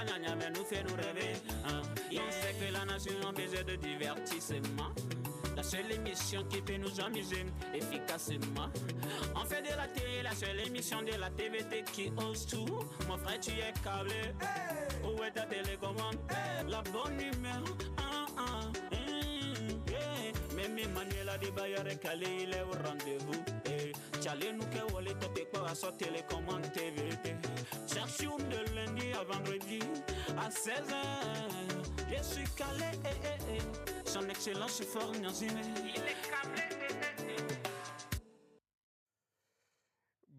pas gna gna, mais nous fait nous rêver. Et on sait que la nation a besoin de divertissement. La seule émission qui peut nous amuser efficacement. On fait de la télé, la seule émission de la TVT qui ose tout. Mon frère, tu es câblé. Où est ta télécommande? La bonne humeur. Même Emmanuel a des bailleurs calé, il est au rendez-vous. Tchale nous que wole tope quoi à sa télécommande TVT. Chaque jour de lundi à vendredi à 16h, je suis calé. Son excellence est fort, il est câblé.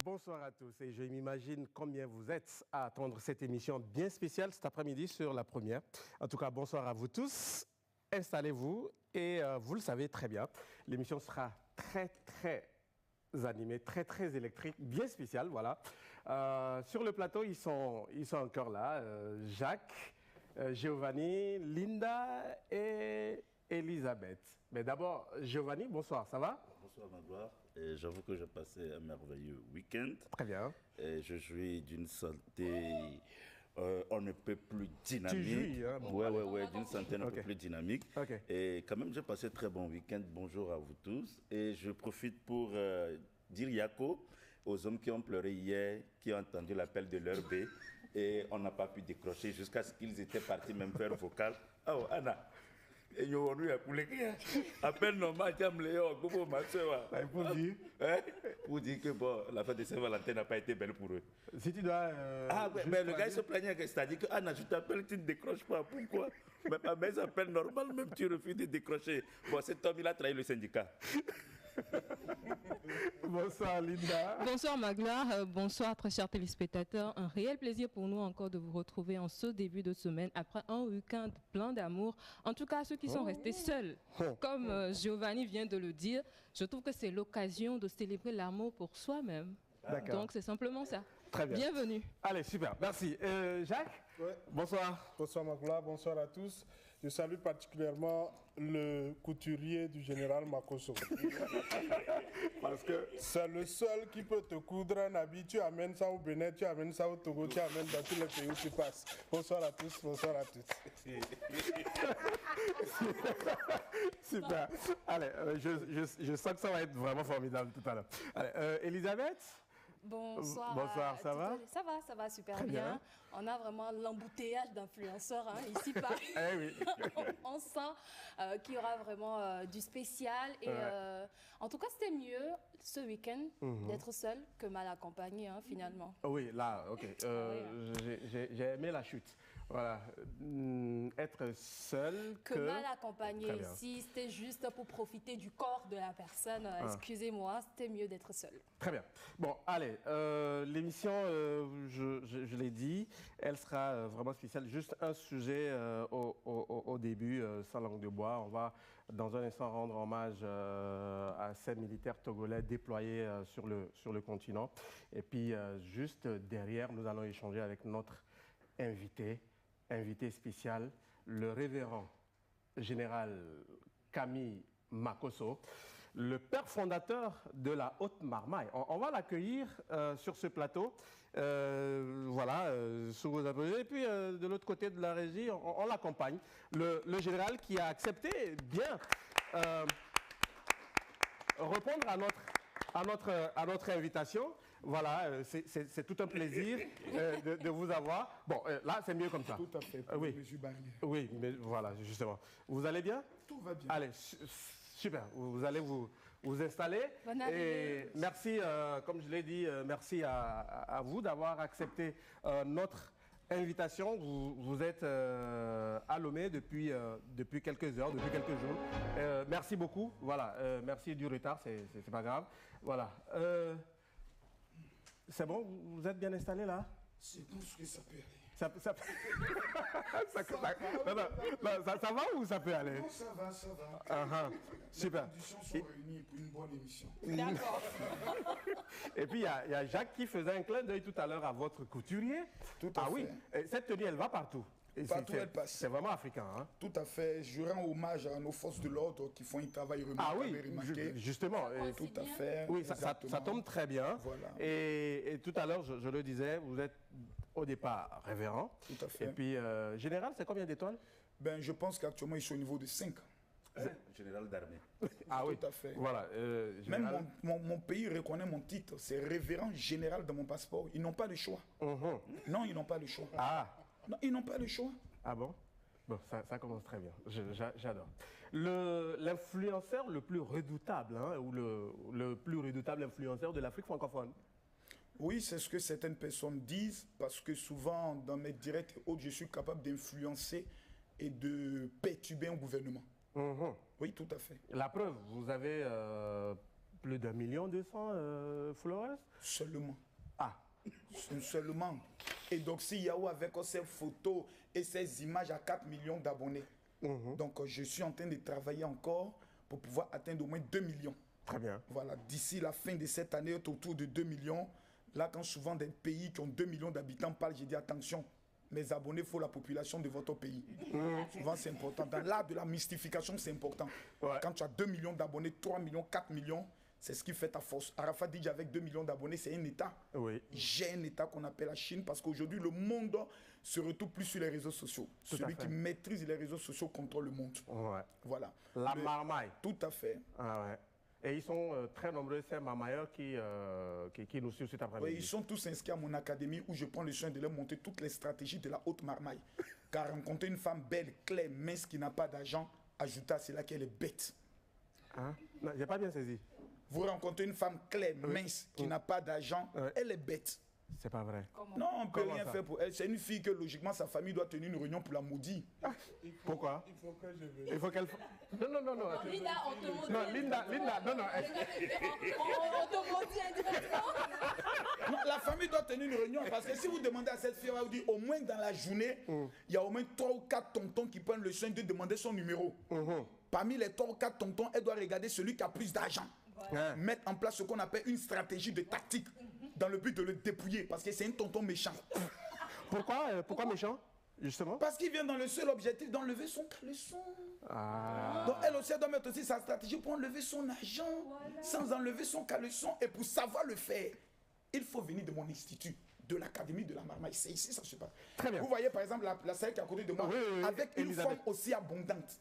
Bonsoir à tous et je m'imagine combien vous êtes à attendre cette émission bien spéciale cet après-midi sur la première. En tout cas, bonsoir à vous tous. Installez-vous et vous le savez très bien, l'émission sera très animée, très électrique, bien spéciale, voilà. Sur le plateau, ils sont encore là, Jacques, Giovanni, Linda et Elisabeth. Mais d'abord, Giovanni, bonsoir, ça va? Bonsoir Magloire, j'avoue que j'ai passé un merveilleux week-end. Très bien. Et je jouis d'une santé on ne peut plus dynamique. Tu jouis, hein? Ouais, d'une santé on ne peut plus dynamique. Okay. Et quand même, j'ai passé un très bon week-end. Bonjour à vous tous. Et je profite pour dire Yako aux hommes qui ont pleuré hier, qui ont entendu l'appel de leur B. Et on n'a pas pu décrocher jusqu'à ce qu'ils étaient partis même faire vocal. Oh, Anna. Et yo on lui a pour les appel normal tiens Léo gogo ma soeur pour dire que bon la fête de Saint-Valentin n'a pas été belle pour eux. Si tu dois mais le gars il se plaignait, c'est-à-dire que Anna je t'appelle tu ne décroches pas, pourquoi? Mais mes appels normaux même tu refuses de décrocher. Bon, cet homme il a trahi le syndicat. Bonsoir Linda. Bonsoir Magloire, bonsoir très chers téléspectateurs. Un réel plaisir pour nous encore de vous retrouver en ce début de semaine après un week-end plein d'amour. En tout cas ceux qui sont restés seuls, comme Giovanni vient de le dire, je trouve que c'est l'occasion de célébrer l'amour pour soi-même. Donc c'est simplement ça. Très bien. Bienvenue. Allez, super, merci. Jacques, bonsoir. Bonsoir Magloire, bonsoir à tous. Je salue particulièrement le couturier du général Makoso. Parce que c'est le seul qui peut te coudre un habit. Tu amènes ça au Bénin, tu amènes ça au Togo, tu amènes dans tous les pays où tu passes. Bonsoir à tous, bonsoir à toutes. Super. Allez, je sens que ça va être vraiment formidable tout à l'heure. Allez, Elisabeth. Bonsoir. Bonsoir, ça va? Ça va super bien. On a vraiment l'embouteillage d'influenceurs ici par. Eh oui. On sent qu'il y aura vraiment du spécial. Et en tout cas, c'était mieux ce week-end d'être seul que mal accompagné finalement. Oui, là, ok. J'ai aimé la chute. Voilà. Être seul que mal accompagné. Si c'était juste pour profiter du corps de la personne, excusez-moi, c'était mieux d'être seul. Très bien. Bon, allez, l'émission, je l'ai dit, elle sera vraiment spéciale. Juste un sujet au début, sans langue de bois. On va dans un instant rendre hommage à ces militaires togolais déployés sur le continent. Et puis, juste derrière, nous allons échanger avec notre invité spécial, le révérend général Camille Makoso, le père fondateur de la Haute-Marmaille. On va l'accueillir sur ce plateau, voilà, sous vos applaudissements. Et puis, de l'autre côté de la régie, on l'accompagne. Le général qui a accepté bien répondre à notre invitation. Voilà, c'est tout un plaisir de vous avoir. Bon, là, c'est mieux comme ça. Tout à fait, oui. Monsieur Barnier. Oui, mais voilà, justement. Vous allez bien? Tout va bien. Allez, super. Vous allez vous installer. Bonne année. Et merci, comme je l'ai dit, merci à vous d'avoir accepté notre invitation. Vous êtes à Lomé depuis quelques heures, depuis quelques jours. Merci beaucoup. Voilà, merci du retard, c'est pas grave. Voilà. C'est bon, vous êtes bien installé là? C'est tout ce que ça peut aller. Ça va ou ça peut aller? Non, ça va. Super. Les conditions sont réunies pour une bonne émission. D'accord. Et puis, il y a Jacques qui faisait un clin d'œil tout à l'heure à votre couturier. Tout à fait. Oui, et cette tenue, elle va partout. Partout elle passe. C'est vraiment africain. Hein? Tout à fait. Je rends hommage à nos forces de l'ordre qui font un travail remarquable. Justement. Tout à fait. Oui, ça tombe très bien. Voilà. Et tout à l'heure, je le disais, vous êtes au départ révérend. Tout à fait. Et puis, général, c'est combien d'étoiles? Ben, je pense qu'actuellement, ils sont au niveau de 5. Général d'armée. Ah oui, Tout à fait. Voilà. Même général. mon pays reconnaît mon titre. C'est révérend général dans mon passeport. Ils n'ont pas le choix. Non, ils n'ont pas le choix. Ah, Non, ils n'ont pas le choix. ah bon? Bon, ça commence très bien. J'adore. L'influenceur le plus redoutable, hein, ou le plus redoutable influenceur de l'Afrique francophone. Oui, c'est ce que certaines personnes disent, parce que souvent, dans mes directs et autres, je suis capable d'influencer et de perturber un gouvernement. Oui, tout à fait. La preuve, vous avez plus d'1,2 million followers? Seulement. Ah, Seulement. Et donc, si Yahoo avec ses photos et ses images à 4 millions d'abonnés. Donc, je suis en train de travailler encore pour pouvoir atteindre au moins 2 millions. très bien. Voilà, d'ici la fin de cette année, autour de 2 millions. Là, quand souvent des pays qui ont 2 millions d'habitants parlent, j'ai dit attention, mes abonnés, il faut la population de votre pays. Souvent, c'est important. Dans l'art de la mystification, c'est important. Ouais. Quand tu as 2 millions d'abonnés, 3 millions, 4 millions, c'est ce qui fait ta force. Arafat dit avec 2 millions d'abonnés, c'est un État. Oui. J'ai un État qu'on appelle la Chine parce qu'aujourd'hui, le monde se retrouve plus sur les réseaux sociaux. Tout à Celui fait. qui maîtrise les réseaux sociaux contrôle le monde. Ouais. Voilà. La Le- marmaille. Tout à fait. Ah ouais. Et ils sont très nombreux, ces marmailleurs qui nous suivent cet Oui, après-midi. ils sont tous inscrits à mon académie où je prends le soin de leur montrer toutes les stratégies de la haute marmaille. Car rencontrer une femme belle, claire, mince, qui n'a pas d'argent, ajouter à cela qu'elle est bête. Hein? Non, j'ai pas bien saisi. Vous rencontrez une femme claire, mince, qui n'a pas d'argent, Ouais. elle est bête. C'est pas vrai. Non, on ne peut Comment rien ça? faire pour elle. C'est une fille que logiquement sa famille doit tenir une réunion pour la maudire. Pourquoi? Il faut que je vérifie. Il faut qu'elle... Non. Linda, on te maudit. Non, Linda, non. On te maudit indirectement. Non, la famille doit tenir une réunion parce que si vous demandez à cette fille, elle va vous dire au moins dans la journée, il y a au moins 3 ou 4 tontons qui prennent le soin de demander son numéro. Parmi les 3 ou 4 tontons, elle doit regarder celui qui a plus d'argent. Hein? Mettre en place ce qu'on appelle une stratégie de tactique dans le but de le dépouiller parce que c'est un tonton méchant. Pourquoi méchant, justement? Parce qu'il vient dans le seul objectif d'enlever son caleçon. Ah. Donc elle aussi elle doit mettre aussi sa stratégie pour enlever son argent sans enlever son caleçon. Et pour savoir le faire, il faut venir de mon institut, de l'académie de la marmaille. C'est ici ça se passe. Très bien. Vous voyez par exemple la salle qui est à côté de moi, Oui, avec une Elisabeth. forme aussi abondante.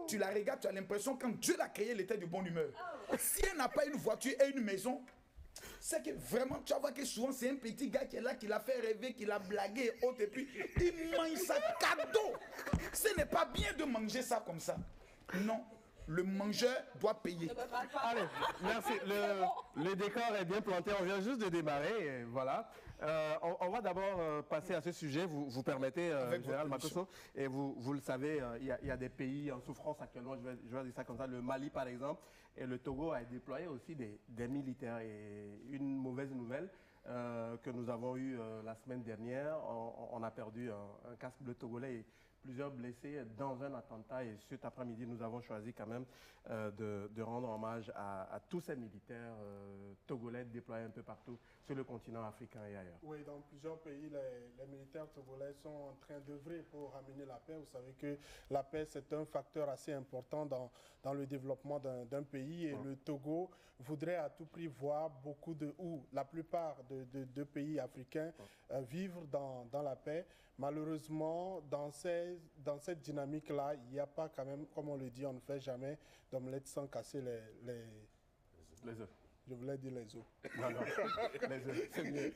Tu la regardes, tu as l'impression que quand Dieu l'a créée, elle était de bonne humeur. Si elle n'a pas une voiture et une maison, c'est que vraiment, tu vas voir que souvent c'est un petit gars qui est là, qui l'a fait rêver, qui l'a blagué et autres, et puis il mange ça cadeau. Ce n'est pas bien de manger ça comme ça. Non, le mangeur doit payer. Allez, merci. Le décor est bien planté. On vient juste de démarrer. Et voilà. On va d'abord passer à ce sujet. Vous permettez, Avec Général votre permission. Makosso. Et vous le savez, il y a des pays en souffrance actuellement. Je vais dire ça comme ça. Le Mali, par exemple. Et le Togo a déployé aussi des militaires. Et une mauvaise nouvelle que nous avons eue la semaine dernière. On a perdu un casque bleu togolais et plusieurs blessés dans un attentat. Et cet après-midi, nous avons choisi quand même de rendre hommage à tous ces militaires togolais déployés un peu partout sur le continent africain et ailleurs. Oui, dans plusieurs pays, les militaires togolais sont en train d'œuvrer pour ramener la paix. Vous savez que la paix, c'est un facteur assez important dans le développement d'un pays. Et le Togo voudrait à tout prix voir la plupart de pays africains vivre dans la paix. Malheureusement, dans cette dynamique-là, il n'y a pas quand même, comme on le dit, on ne fait jamais d'omelette sans casser Les œufs. je voulais dire les os. Non, les œufs, c'est mieux.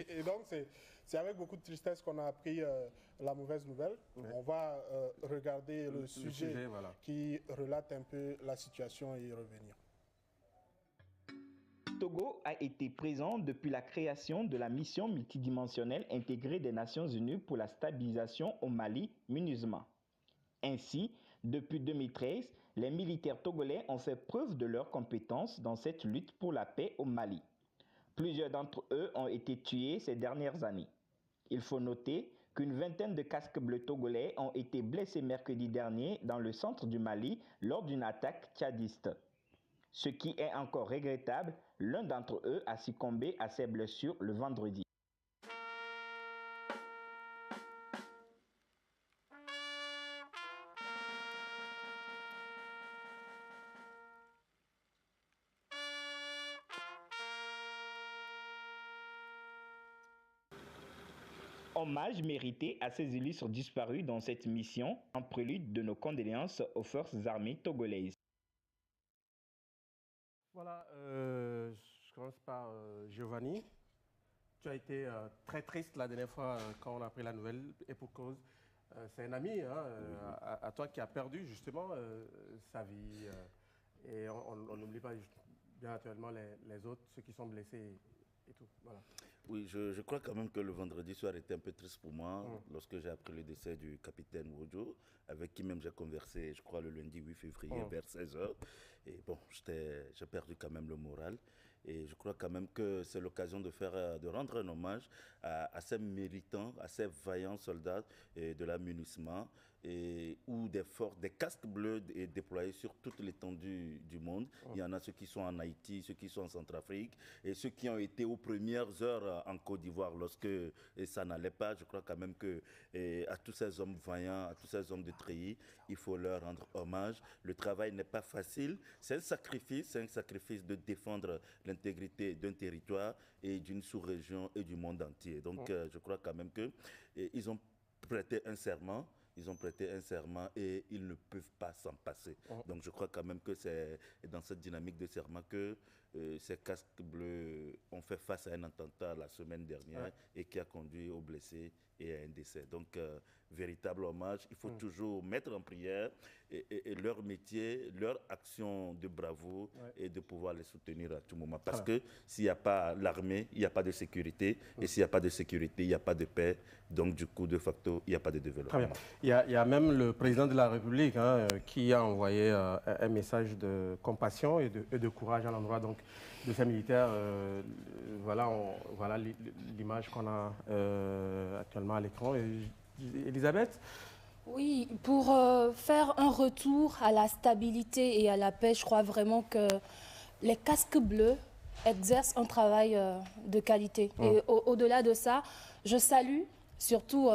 Et donc, c'est avec beaucoup de tristesse qu'on a appris la mauvaise nouvelle. Ouais. On va regarder le sujet voilà. qui relate un peu la situation et y revenir. Togo a été présent depuis la création de la mission multidimensionnelle intégrée des Nations Unies pour la stabilisation au Mali, MINUSMA. Ainsi, depuis 2013, les militaires togolais ont fait preuve de leurs compétences dans cette lutte pour la paix au Mali. Plusieurs d'entre eux ont été tués ces dernières années. Il faut noter qu'une vingtaine de casques bleus togolais ont été blessés mercredi dernier dans le centre du Mali lors d'une attaque djihadiste. Ce qui est encore regrettable, l'un d'entre eux a succombé à ses blessures le vendredi. Hommage mérité à ces élus sont disparus dans cette mission, en prélude de nos condoléances aux forces armées togolaises. Voilà, je commence par Giovanni. Tu as été très triste la dernière fois quand on a appris la nouvelle, et pour cause. C'est un ami à toi qui a perdu justement sa vie. Et on n'oublie pas bien naturellement les autres, ceux qui sont blessés et tout. Voilà. Oui, je crois quand même que le vendredi soir était un peu triste pour moi lorsque j'ai appris le décès du capitaine Wojo, avec qui même j'ai conversé, je crois, le lundi 8 février vers 16h. Et bon, j'ai perdu quand même le moral. Et je crois quand même que c'est l'occasion de rendre un hommage à ces méritants, à ces vaillants soldats de la MINUSMA, où des casques bleus déployés sur toute l'étendue du monde. Il y en a ceux qui sont en Haïti, ceux qui sont en Centrafrique, et ceux qui ont été aux premières heures en Côte d'Ivoire lorsque ça n'allait pas. Je crois quand même que à tous ces hommes vaillants, à tous ces hommes de treillis, il faut leur rendre hommage. Le travail n'est pas facile, c'est un sacrifice de défendre l'intégrité d'un territoire et d'une sous-région et du monde entier. Donc je crois quand même qu'ils ont prêté un serment. Ils ont prêté un serment et ils ne peuvent pas s'en passer. Donc je crois quand même que c'est dans cette dynamique de serment que ces casques bleus ont fait face à un attentat la semaine dernière et qui a conduit aux blessés et à un décès. Donc véritable hommage. Il faut toujours mettre en prière et leur métier, leur action de bravoure et de pouvoir les soutenir à tout moment. Parce que s'il n'y a pas l'armée, il n'y a pas de sécurité. Et s'il n'y a pas de sécurité, il n'y a pas de paix. Donc du coup, de facto, il n'y a pas de développement. Très bien. Il y a même le président de la République qui a envoyé un message de compassion et de courage à l'endroit de ces militaires. Voilà l'image qu'on a actuellement à l'écran. Elisabeth? Oui, pour faire un retour à la stabilité et à la paix, je crois vraiment que les casques bleus exercent un travail de qualité. Et au-delà de ça, je salue surtout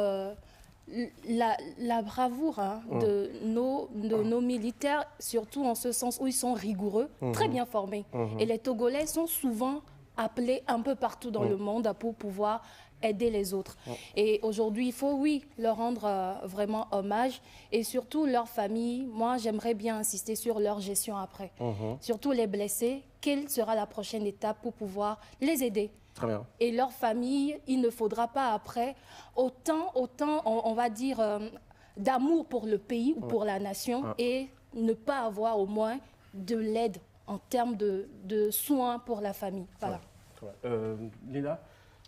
la bravoure de nos militaires, surtout en ce sens où ils sont rigoureux, très bien formés. Et les Togolais sont souvent appelés un peu partout dans le monde pour pouvoir aider les autres. Et aujourd'hui, il faut, oui, leur rendre vraiment hommage et surtout leur famille. Moi, j'aimerais bien insister sur leur gestion après. Surtout les blessés, quelle sera la prochaine étape pour pouvoir les aider? Très bien. Et leur famille, il ne faudra pas après autant on va dire, d'amour pour le pays ou pour la nation et ne pas avoir au moins de l'aide en termes de soins pour la famille. Voilà. Lina?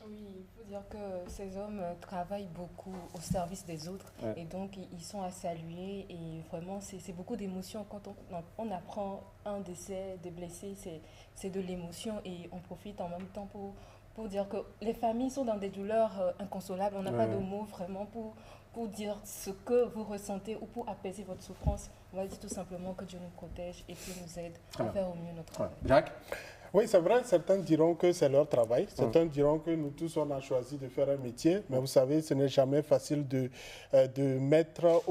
Oui, il faut dire que ces hommes travaillent beaucoup au service des autres et donc ils sont à saluer et vraiment c'est beaucoup d'émotions quand on apprend un décès des blessés, c'est de l'émotion et on profite en même temps pour dire que les familles sont dans des douleurs inconsolables, on n'a pas de mots vraiment pour dire ce que vous ressentez ou pour apaiser votre souffrance. On va dire tout simplement que Dieu nous protège et qu'il nous aide à faire au mieux notre travail. Jacques? Oui, c'est vrai, certains diront que c'est leur travail, certains diront que nous tous, on a choisi de faire un métier, mais vous savez, ce n'est jamais facile de mettre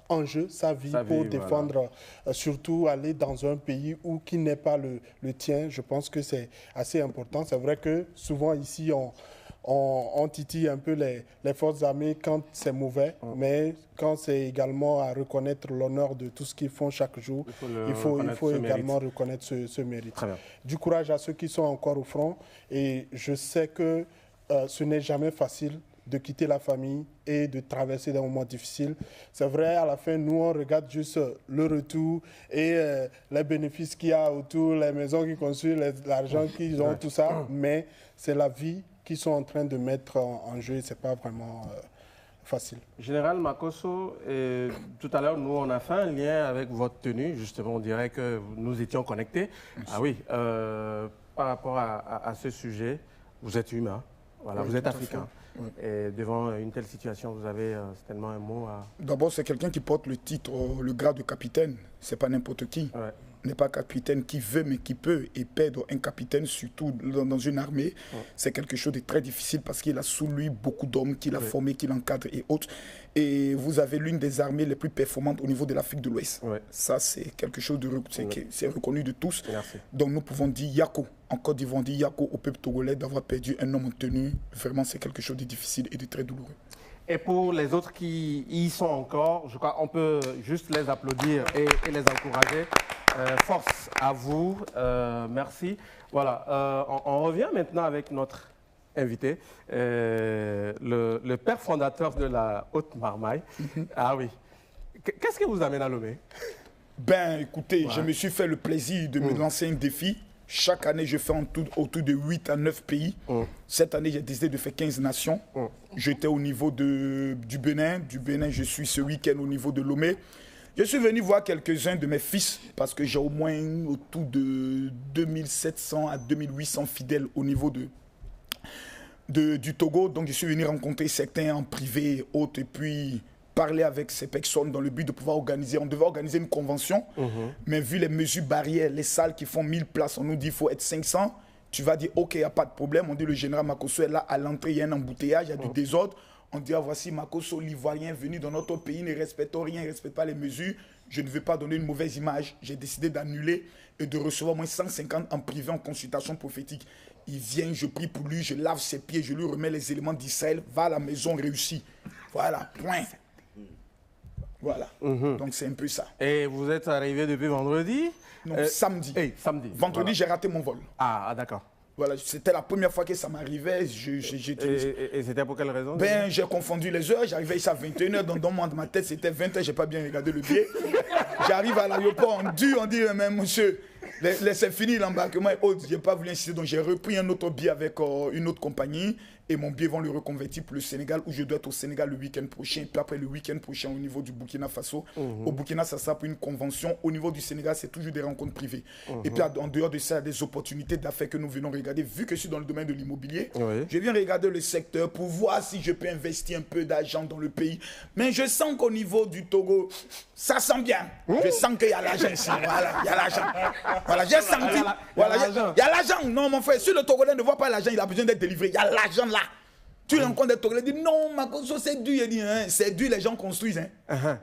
en jeu sa vie pour défendre, surtout aller dans un pays qui n'est pas le tien. Je pense que c'est assez important. C'est vrai que souvent ici, on titille un peu les forces armées quand c'est mauvais, mais quand c'est également à reconnaître l'honneur de tout ce qu'ils font chaque jour, il faut également reconnaître ce mérite. Du courage à ceux qui sont encore au front et je sais que ce n'est jamais facile de quitter la famille et de traverser des moments difficiles. C'est vrai, à la fin, nous, on regarde juste le retour et les bénéfices qu'il y a autour, les maisons qu'ils construisent, l'argent qu'ils ont, tout ça, mais c'est la vie qu'ils sont en train de mettre en jeu, ce n'est pas vraiment facile. Général Makosso, tout à l'heure, nous, on a fait un lien avec votre tenue, justement, on dirait que nous étions connectés. Ah oui, par rapport à ce sujet, vous êtes humain, voilà, vous êtes africain. Et devant une telle situation, vous avez certainement un mot à... D'abord, c'est quelqu'un qui porte le titre, le grade de capitaine, c'est pas n'importe qui. n'est pas capitaine, qui veut mais qui peut, et perdre un capitaine, surtout dans une armée, c'est quelque chose de très difficile parce qu'il a sous lui beaucoup d'hommes qu'il a formés, qu'il encadre et autres. Et vous avez l'une des armées les plus performantes au niveau de l'Afrique de l'Ouest. Ça, c'est quelque chose de c'est reconnu de tous. Merci. Donc nous pouvons dire Yako. En Côte d'Ivoire, on dit Yako au peuple togolais d'avoir perdu un homme en tenue. Vraiment, c'est quelque chose de difficile et de très douloureux. Et pour les autres qui y sont encore, je crois qu'on peut juste les applaudir et les encourager. Force à vous. Merci. Voilà. On revient maintenant avec notre invité, le père fondateur de la Haute-Marmaille. Ah oui. Qu'est-ce qui vous amène à Lomé? Ben, écoutez, je me suis fait le plaisir de me lancer un défi. Chaque année, je fais autour de 8 à 9 pays. Cette année, j'ai décidé de faire 15 nations. J'étais au niveau du Bénin. Du Bénin, je suis ce week-end au niveau de Lomé. Je suis venu voir quelques-uns de mes fils parce que j'ai au moins autour de 2700 à 2800 fidèles au niveau du Togo. Donc, je suis venu rencontrer certains en privé et autres et puis parler avec ces personnes dans le but de pouvoir organiser. On devait organiser une convention, mais vu les mesures barrières, les salles qui font 1000 places, on nous dit qu'il faut être 500. Tu vas dire, OK, il n'y a pas de problème. On dit le général Makosso est là, à l'entrée, il y a un embouteillage, il y a du désordre. On dit, voici Makosso, l'Ivoirien venu dans notre pays, ne respecte rien, ne respecte pas les mesures. Je ne veux pas donner une mauvaise image. J'ai décidé d'annuler et de recevoir au moins 150 en privé en consultation prophétique. Il vient, je prie pour lui, je lave ses pieds, je lui remets les éléments d'Israël, va à la maison, réussit. Voilà, point. Voilà, donc c'est un peu ça. Et vous êtes arrivé depuis vendredi? Non, samedi. Samedi. Vendredi, j'ai raté mon vol. Ah, d'accord. Voilà, c'était la première fois que ça m'arrivait. Et c'était pour quelle raison? Ben, j'ai confondu les heures. J'arrivais ici à 21h. Dans ma tête, c'était 20h. Je n'ai pas bien regardé le billet. J'arrive à l'aéroport, on dit, mais monsieur, c'est fini l'embarquement et autres. Je n'ai pas voulu insister. Donc, j'ai repris un autre billet avec une autre compagnie. Et mon billet vont le reconvertir pour le Sénégal, où je dois être au Sénégal le week-end prochain. Et puis après, le week-end prochain, au niveau du Burkina Faso. Au Burkina, ça sera pour une convention. Au niveau du Sénégal, c'est toujours des rencontres privées. Et puis, en dehors de ça, il y a des opportunités d'affaires que nous venons regarder. Vu que je suis dans le domaine de l'immobilier, je viens regarder le secteur pour voir si je peux investir un peu d'argent dans le pays. Mais je sens qu'au niveau du Togo, ça sent bien. Je sens qu'il y a l'argent ici. Voilà, il y a l'argent. Voilà, j'ai senti. Voilà, il y a l'argent. Non, mon frère, si le Togolais ne voit pas l'argent, il a besoin d'être délivré. Il y a l'argent là. Tu rencontres des Togolais, dis non, Makosso, c'est dur. Il dit, c'est dur, les gens construisent.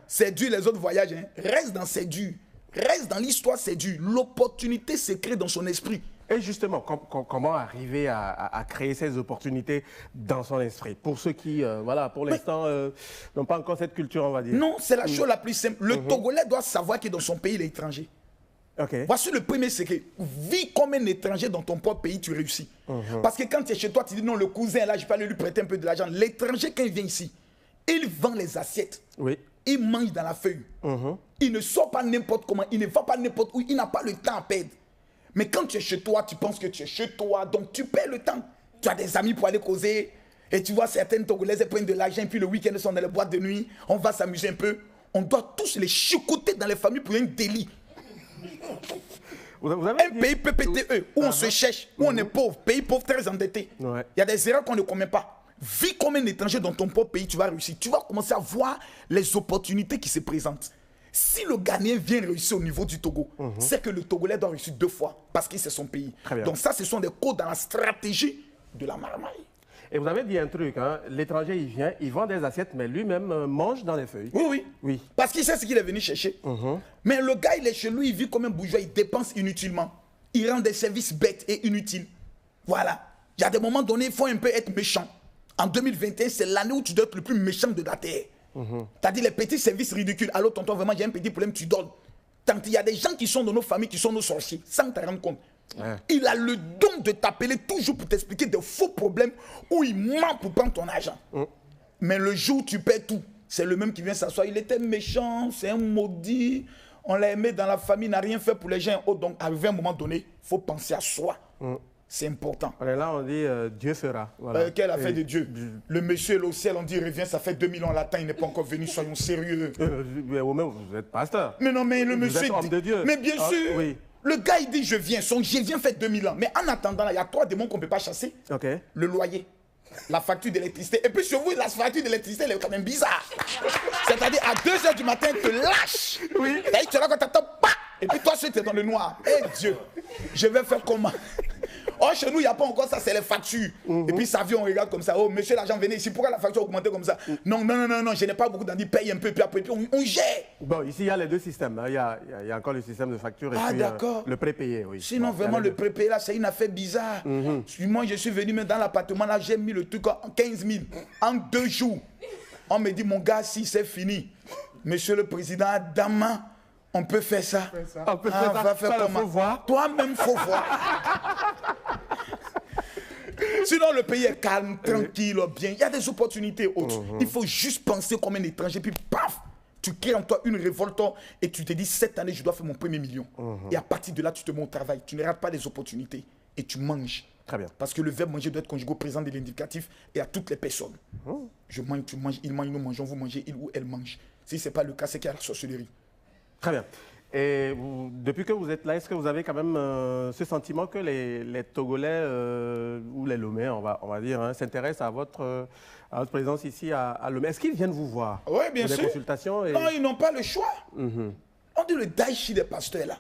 C'est dur, les autres voyagent. Reste dans c'est dur. Reste dans l'histoire, c'est dur. L'opportunité se crée dans son esprit. Et justement, comment arriver à créer ces opportunités dans son esprit? Pour ceux qui, voilà, pour l'instant, n'ont pas encore cette culture, on va dire. Non, c'est la chose la plus simple. Le Togolais doit savoir que dans son pays, il est étranger. Voici le premier secret. Vis comme un étranger dans ton propre pays, tu réussis. Parce que quand tu es chez toi, tu dis non, le cousin là, je peux aller lui prêter un peu de l'argent. L'étranger, quand il vient ici, il vend les assiettes. Il mange dans la feuille. Il ne sort pas n'importe comment, il ne va pas n'importe où, il n'a pas le temps à perdre. Mais quand tu es chez toi, tu penses que tu es chez toi, donc tu perds le temps. Tu as des amis pour aller causer. Et tu vois, certaines Togolaises prennent de l'argent, puis le week-end, ils sont dans les boîtes de nuit. On va s'amuser un peu. On doit tous les chicoter dans les familles pour un délit. Vous avez un pays PPTE où on se cherche, où on est pauvre, pays pauvre très endetté. Il y a des erreurs qu'on ne commet pas. Vis comme un étranger dans ton propre pays, tu vas réussir. Tu vas commencer à voir les opportunités qui se présentent. Si le Ghanéen vient réussir au niveau du Togo, c'est que le Togolais doit réussir 2 fois parce que c'est son pays. Donc ça, ce sont des codes dans la stratégie de la marmaille. Et vous avez dit un truc, hein, l'étranger, il vient, il vend des assiettes, mais lui-même mange dans les feuilles. Oui. Parce qu'il sait ce qu'il est venu chercher. Mais le gars, il est chez lui, il vit comme un bourgeois, il dépense inutilement. Il rend des services bêtes et inutiles. Voilà. Il y a des moments donnés, il faut un peu être méchant. En 2021, c'est l'année où tu dois être le plus méchant de la terre. T'as dit les petits services ridicules. Alors, tonton, vraiment, j'ai un petit problème, tu donnes. Tant qu'il y a des gens qui sont dans nos familles, qui sont nos sorciers, sans te rendre compte. Il a le don de t'appeler toujours pour t'expliquer des faux problèmes où il ment pour prendre ton argent. Mais le jour où tu perds tout, c'est le même qui vient s'asseoir. Il était méchant, c'est un maudit. On l'a aimé dans la famille, il n'a rien fait pour les gens. Donc, arrivé à un moment donné, il faut penser à soi. C'est important. Là, on dit Dieu fera. Voilà. Quelle affaire de Dieu? Le monsieur est au ciel, on dit revient, ça fait 2000 ans latin, il n'est pas encore venu, soyons sérieux. Vous êtes pasteur. Mais non, mais le monsieur. Vous êtes homme de Dieu. Mais bien sûr. Oui. Le gars, il dit je viens. Son je viens fait 2000 ans. Mais en attendant, il y a 3 démons qu'on ne peut pas chasser. Le loyer, la facture d'électricité. Et puis sur vous, la facture d'électricité, elle est quand même bizarre. C'est-à-dire, à 2 h du matin, il te lâche. Oui. Tu es là quand tu attends, et puis toi, si tu es dans le noir. Eh Dieu, je vais faire comment? Oh, chez nous, il n'y a pas encore ça, c'est les factures. Et puis ça vient, on regarde comme ça. Oh, monsieur l'agent, venez ici. Pourquoi la facture a augmenté comme ça? Non, je n'ai pas beaucoup d'envie. Paye un peu, puis après, on gère. Bon, ici, il y a les deux systèmes. Hein. Il y a encore le système de facture et puis le prépayé. Oui. Sinon, vraiment, le prépayé, là, c'est une affaire bizarre. Moi, je suis venu dans l'appartement, là, j'ai mis le truc en 15 000 en 2 jours. On me dit, mon gars, si c'est fini, monsieur le président, demain, on peut faire ça. On peut faire ça. Va faire comment? Faut voir. Toi-même, faut voir. Sinon, le pays est calme, tranquille, bien. Il y a des opportunités autres. Il faut juste penser comme un étranger, puis paf, tu crées en toi une révolte et tu te dis, cette année, je dois faire mon premier million. Et à partir de là, tu te mets au travail. Tu ne rates pas des opportunités et tu manges. Très bien. Parce que le verbe manger doit être conjugué au présent de l'indicatif et à toutes les personnes. Je mange, tu manges, il mange, nous mangeons, vous mangez, il ou elle mange. Si ce n'est pas le cas, c'est qu'il y a la sorcellerie. Très bien. Et depuis que vous êtes là, est-ce que vous avez quand même ce sentiment que les Togolais ou les Loméens, on va dire, hein, s'intéressent à votre présence ici à Lomé? Est-ce qu'ils viennent vous voir? Oui, bien sûr. Des consultations et... Non, ils n'ont pas le choix. On dit le daichi des pasteurs là.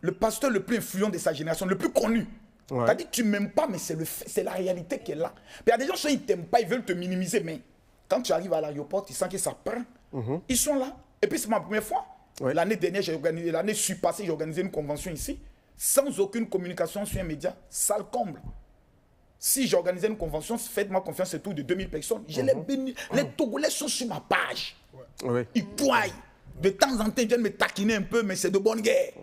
Le pasteur le plus influent de sa génération, le plus connu. Ouais. T'as dit que tu ne m'aimes pas, mais c'est la réalité qui est là. Il y a des gens qui ne t'aiment pas, ils veulent te minimiser, mais quand tu arrives à l'aéroport, tu sens que ça prend. Ils sont là. Et puis c'est ma première fois. Ouais. L'année dernière, l'année passée, j'ai organisé une convention ici, sans aucune communication sur un média, sale comble. Si j'organisais une convention, faites-moi confiance, c'est tout de 2000 personnes. Je les bénis. Les Togolais sont sur ma page. Ouais. Ils toillent. De temps en temps, ils viennent me taquiner un peu, mais c'est de bonne guerre.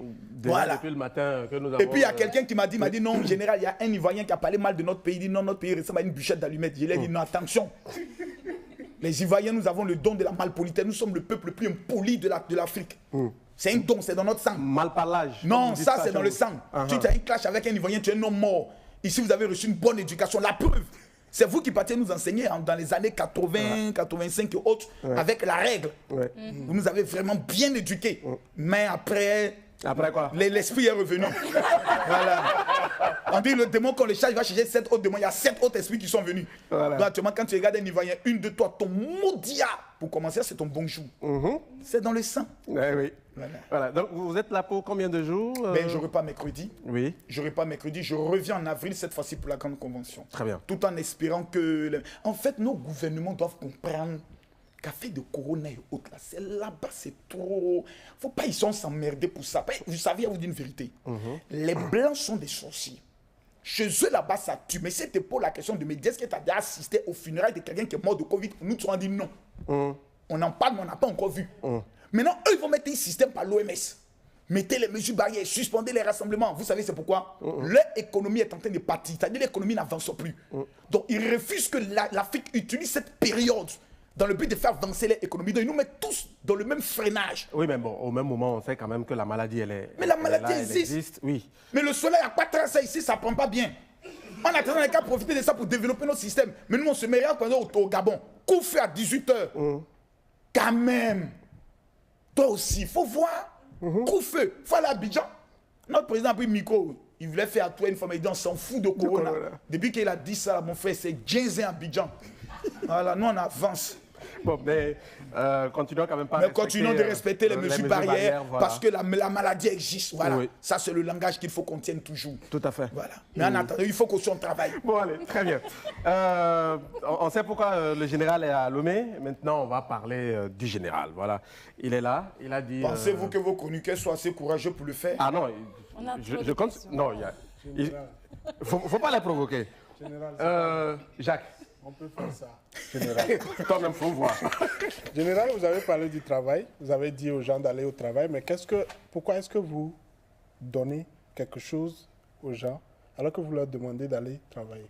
Voilà. Depuis le matin que nous avons... Et puis il y a quelqu'un qui m'a dit, non, en général, il y a un Ivoirien qui a parlé mal de notre pays. Il dit non, notre pays ressemble à une bûchette d'allumettes. Je lui ai dit non, attention. Les Ivoiriens, nous avons le don de la malpolitesse. Nous sommes le peuple le plus impoli de l'Afrique. C'est un don, c'est dans notre sang. Malparlage. Non, ça c'est dans le sang. Tu as un clash avec un Ivoirien, tu es un homme mort. Ici, vous avez reçu une bonne éducation. La preuve, c'est vous qui partiez nous enseigner dans les années 80, 85 et autres, avec la règle. Vous nous avez vraiment bien éduqués. Mais après... Après quoi? L'esprit est revenu. Voilà. On dit le démon, quand le chat va chercher 7 autres démons, il y a 7 autres esprits qui sont venus. Voilà. Donc actuellement, quand tu regardes un Ivoirien, 1, 2, 3, ton maudia, pour commencer, c'est ton bonjour. C'est dans le sang. Oui. Voilà. Donc vous êtes là pour combien de jours? Ben, je repars mercredi. Oui. Je repars mercredi. Je reviens en avril, cette fois-ci pour la grande convention. Très bien. Tout en espérant que... En fait, nos gouvernements doivent comprendre... Café de Corona et autres, là, c'est là-bas, c'est trop... Faut pas, ils sont s'emmerder pour ça. Vous savez, vous dire une vérité. Les Blancs sont des sorciers. Chez eux, là-bas, ça tue. Mais c'était pour la question de me dire, est-ce que tu as déjà assisté aux funérailles de quelqu'un qui est mort de Covid? Nous, on dit non. On en parle, mais on n'a pas encore vu. Maintenant, eux, ils vont mettre un système par l'OMS. Mettez les mesures barrières, suspendez les rassemblements. Vous savez, c'est pourquoi leur économie est en train de partir. C'est-à-dire l'économie n'avance plus. Donc, ils refusent que l'Afrique utilise cette période dans le but de faire avancer l'économie. Donc, ils nous mettent tous dans le même freinage. Oui, mais bon, au même moment, on sait quand même que la maladie, elle est... Mais la maladie existe. Oui. Mais le soleil, il n'y a pas de ça ici, ça ne prend pas bien. On a tendance à profiter de ça pour développer notre système. Mais nous, on se met au Gabon. Coup-feu à 18h. Quand même. Toi aussi, il faut voir. Coup-feu. Il faut aller à Abidjan. Notre président a pris le micro. Il voulait faire à toi une fois, mais il dit on s'en fout de Corona. Depuis qu'il a dit ça, mon frère, c'est Djinzin Abidjan. Voilà, nous on avance. Bon, mais continuons quand même pas. Mais continuons de respecter les mesures barrières voilà. Parce que la maladie existe. Voilà. Oui. Ça, c'est le langage qu'il faut qu'on tienne toujours. Tout à fait. Voilà. Mais en attendant, il faut qu'on soit au travail. Bon, allez, très bien. On sait pourquoi le général est à Lomé. Maintenant, on va parler du général. Voilà. Il est là. Il a dit. Pensez-vous que vos chroniqueurs soient assez courageux pour le faire? Ah non. Je compte. Non, il faut pas les provoquer. Général, Jacques. On peut faire ça. Général, toi-même, il faut voir. Général, vous avez parlé du travail. Vous avez dit aux gens d'aller au travail. Mais pourquoi est-ce que vous donnez quelque chose aux gens alors que vous leur demandez d'aller travailler?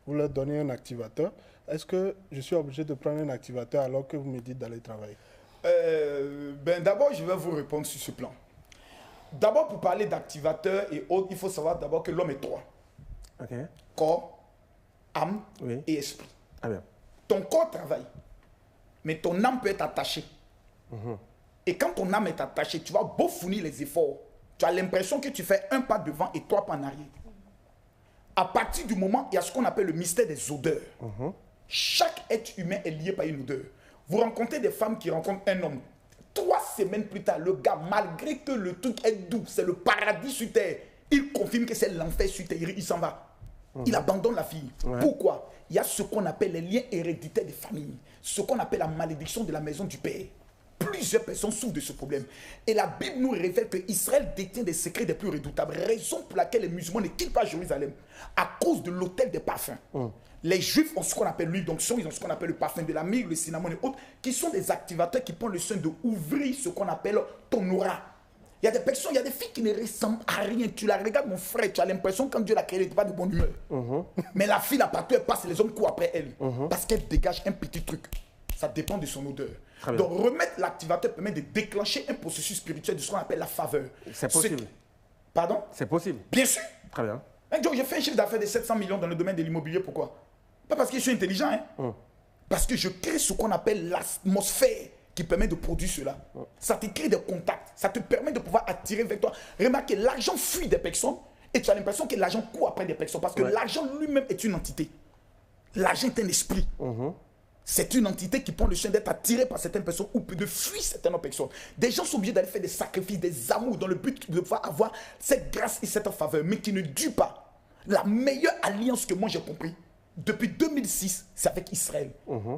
Vous leur donnez un activateur. Est-ce que je suis obligé de prendre un activateur alors que vous me dites d'aller travailler? D'abord, je vais vous répondre sur ce plan. D'abord, pour parler d'activateur et autres, il faut savoir d'abord que l'homme est trois. Okay. Corps, âme et esprit. Ah bien. Ton corps travaille, mais ton âme peut être attachée. Et quand ton âme est attachée, tu vas beau fournir les efforts. Tu as l'impression que tu fais un pas devant et trois pas en arrière. À partir du moment, il y a ce qu'on appelle le mystère des odeurs. Chaque être humain est lié par une odeur. Vous rencontrez des femmes qui rencontrent un homme. semaines plus tard, le gars, malgré que le truc est doux, c'est le paradis sur terre, il confirme que c'est l'enfer sur terre, il s'en va. Il abandonne la fille. Ouais. Pourquoi? Il y a ce qu'on appelle les liens héréditaires des familles, ce qu'on appelle la malédiction de la maison du père. Plusieurs personnes souffrent de ce problème. Et la Bible nous révèle que Israël détient des secrets des plus redoutables, raison pour laquelle les musulmans ne quittent pas Jérusalem, à cause de l'autel des parfums. Les Juifs ont ce qu'on appelle l'huile d'onction, ils ont ce qu'on appelle le parfum de la myrrhe, le cinnamon et autres, qui sont des activateurs qui prennent le soin d'ouvrir ce qu'on appelle ton aura. Il y a des personnes, il y a des filles qui ne ressemblent à rien. Tu la regardes, mon frère, tu as l'impression quand Dieu l'a créée, elle n'était pas de bonne humeur. Mais la fille, là, partout, elle passe, les hommes courent après elle. Parce qu'elle dégage un petit truc. Ça dépend de son odeur. Donc, remettre l'activateur permet de déclencher un processus spirituel de ce qu'on appelle la faveur. C'est possible. Pardon? C'est possible. Bien sûr. Très bien. J'ai fait un chiffre d'affaires de 700 millions dans le domaine de l'immobilier. Pourquoi? Pas parce que je suis intelligent. Hein? Parce que je crée ce qu'on appelle l'atmosphère qui permet de produire cela. Ça te crée des contacts. Ça te permet de pouvoir attirer vers toi. Remarquez, l'argent fuit des personnes et tu as l'impression que l'argent court après des personnes parce que l'argent lui-même est une entité. L'argent est un esprit. C'est une entité qui prend le soin d'être attirée par certaines personnes ou de fuir certaines personnes. Des gens sont obligés d'aller faire des sacrifices, des amours dans le but de pouvoir avoir cette grâce et cette faveur, mais qui ne dure pas. La meilleure alliance que moi j'ai compris, depuis 2006, c'est avec Israël.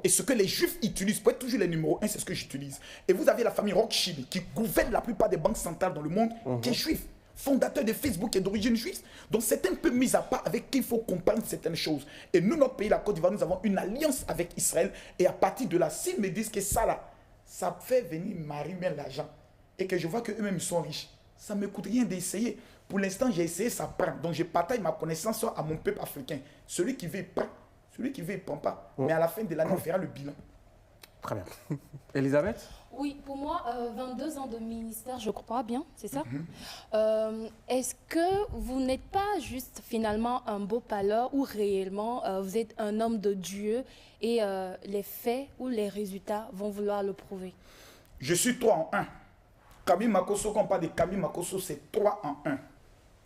Et ce que les Juifs utilisent, pour être toujours les numéros 1, c'est ce que j'utilise. Et vous avez la famille Rothschild qui gouverne la plupart des banques centrales dans le monde, qui est juif. Fondateur de Facebook est d'origine juive. Donc c'est un peu mis à part avec qui il faut comprendre certaines choses. Et nous, notre pays, la Côte d'Ivoire, nous avons une alliance avec Israël. Et à partir de là, s'ils me disent que ça là, ça fait venir Marie-Mère l'argent, et que je vois qu'eux-mêmes ils sont riches, ça ne me coûte rien d'essayer. Pour l'instant, j'ai essayé, ça prend. Donc je partage ma connaissance à mon peuple africain. Celui qui veut, il prend. Celui qui veut, il ne prend pas. Mais à la fin de l'année, on fera le bilan. Très bien. Elisabeth? Oui, pour moi, 22 ans de ministère, je crois bien, c'est ça. Est-ce que vous n'êtes pas juste finalement un beau parleur ou réellement vous êtes un homme de Dieu et les faits ou les résultats vont vouloir le prouver? Je suis 3 en 1. Camille Makosso, quand on parle de Camille Makosso, c'est 3 en 1.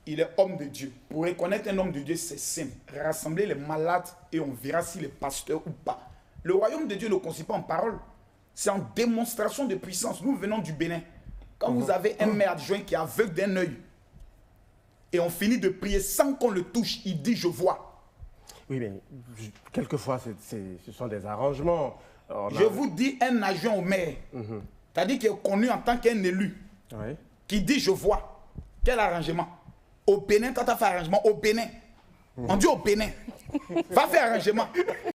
Il est homme de Dieu. Pour reconnaître un homme de Dieu, c'est simple. Rassembler les malades et on verra s'il est pasteur ou pas. Le royaume de Dieu ne consiste pas en parole. C'est en démonstration de puissance. Nous venons du Bénin. Quand vous avez un maire adjoint qui est aveugle d'un œil, et on finit de prier sans qu'on le touche, il dit « je vois ». Oui, mais quelquefois, ce sont des arrangements. Je vous dis un adjoint au maire, c'est-à-dire qu'il est connu en tant qu'un élu, qui dit « je vois ». Quel arrangement? Au Bénin, quand tu as fait arrangement, au Bénin, on dit au Bénin, va faire arrangement.